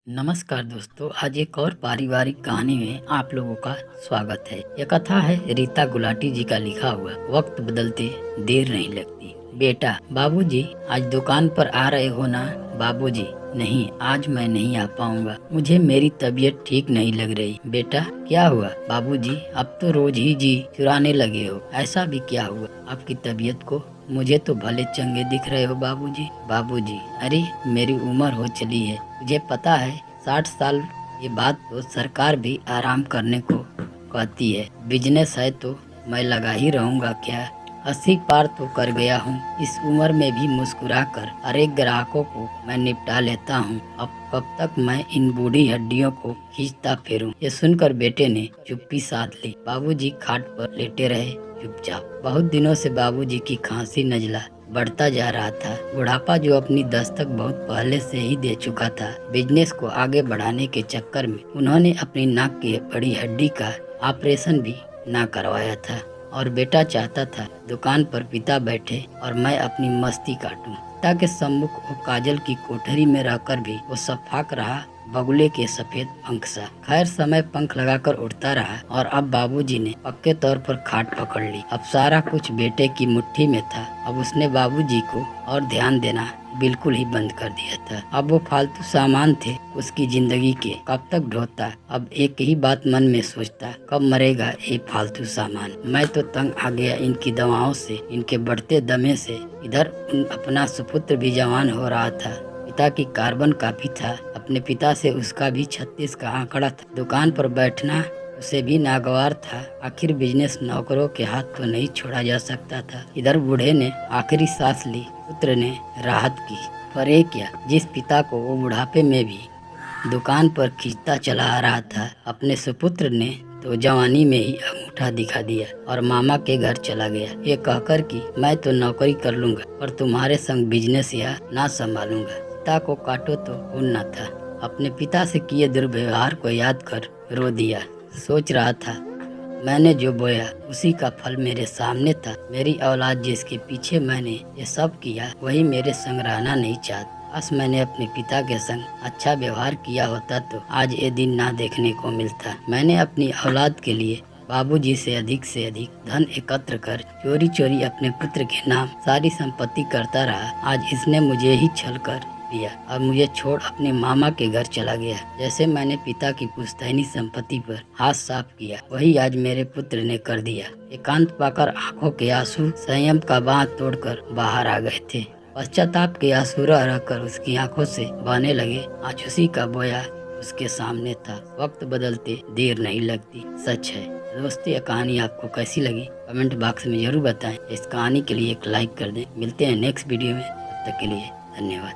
नमस्कार दोस्तों, आज एक और पारिवारिक कहानी में आप लोगों का स्वागत है। यह कथा है रीता गुलाटी जी का लिखा हुआ। वक्त बदलते देर नहीं लगती। बेटा, बाबूजी आज दुकान पर आ रहे हो ना? बाबूजी, नहीं, आज मैं नहीं आ पाऊंगा, मुझे मेरी तबीयत ठीक नहीं लग रही। बेटा, क्या हुआ? बाबूजी, अब तो रोज ही जी चुराने लगे हो। ऐसा भी क्या हुआ आपकी तबीयत को? मुझे तो भले चंगे दिख रहे हो बाबूजी। बाबूजी, अरे मेरी उम्र हो चली है, मुझे पता है 60 साल। ये बात तो सरकार भी आराम करने को कहती है। बिजनेस है तो मैं लगा ही रहूंगा क्या? 80 पार तो कर गया हूँ। इस उम्र में भी मुस्कुरा कर हर एक ग्राहकों को मैं निपटा लेता हूँ। अब कब तक मैं इन बूढ़ी हड्डियों को खींचता फिरूं? ये सुनकर बेटे ने चुप्पी साध ली। बाबूजी खाट पर लेटे रहे चुपचाप। बहुत दिनों से बाबूजी की खांसी नजला बढ़ता जा रहा था। बुढ़ापा जो अपनी दस्तक बहुत पहले से ही दे चुका था। बिजनेस को आगे बढ़ाने के चक्कर में उन्होंने अपनी नाक की बड़ी हड्डी का ऑपरेशन भी ना करवाया था और बेटा चाहता था दुकान पर पिता बैठे और मैं अपनी मस्ती काटूं। पिता के सम्मुख वो काजल की कोठरी में रहकर भी वो सफाक रहा बगुले के सफेद पंख सा। खैर, समय पंख लगाकर उड़ता रहा और अब बाबूजी ने पक्के तौर पर खाट पकड़ ली। अब सारा कुछ बेटे की मुट्ठी में था। अब उसने बाबूजी को और ध्यान देना बिल्कुल ही बंद कर दिया था। अब वो फालतू सामान थे उसकी जिंदगी के, कब तक ढोता। अब एक ही बात मन में सोचता, कब मरेगा ये फालतू सामान। मैं तो तंग आ गया इनकी दवाओं से, इनके बढ़ते दमे से। इधर अपना सुपुत्र भी जवान हो रहा था। पिता की कार्बन काफी था। अपने पिता से उसका भी 36 का आंकड़ा था। दुकान पर बैठना उसे भी नागवार था। आखिर बिजनेस नौकरों के हाथ तो नहीं छोड़ा जा सकता था। इधर बूढ़े ने आखिरी सांस ली, पुत्र ने राहत की। पर ये क्या, जिस पिता को वो बुढ़ापे में भी दुकान पर खींचता चला आ रहा था, अपने सुपुत्र ने तो जवानी में ही अंगूठा दिखा दिया और मामा के घर चला गया, ये कहकर कि मैं तो नौकरी कर लूंगा पर तुम्हारे संग बिजनेस या ना संभालूंगा। पिता को काटो तो खून न था। अपने पिता से किए दुर्व्यवहार को याद कर रो दिया। सोच रहा था, मैंने जो बोया उसी का फल मेरे सामने था। मेरी औलाद जिसके पीछे मैंने ये सब किया, वही मेरे संग रहना नहीं चाहता। बस मैंने अपने पिता के संग अच्छा व्यवहार किया होता तो आज ये दिन ना देखने को मिलता। मैंने अपनी औलाद के लिए बाबूजी से अधिक धन एकत्र कर चोरी चोरी अपने पुत्र के नाम सारी संपत्ति करता रहा। आज इसने मुझे ही छल कर दिया। अब मुझे छोड़ अपने मामा के घर चला गया। जैसे मैंने पिता की पुश्तैनी संपत्ति पर हाथ साफ किया, वही आज मेरे पुत्र ने कर दिया। एकांत पाकर आंखों के आंसू संयम का बांध तोड़कर बाहर आ गए थे। पश्चाताप के आंसू रह रहकर उसकी आंखों से बहने लगे। आज उसी का बोया उसके सामने था। वक्त बदलते देर नहीं लगती, सच है। दोस्तों, यह कहानी आपको कैसी लगी कमेंट बॉक्स में जरूर बताएं। इस कहानी के लिए एक लाइक कर दें। मिलते हैं नेक्स्ट वीडियो में, तब तक के लिए धन्यवाद।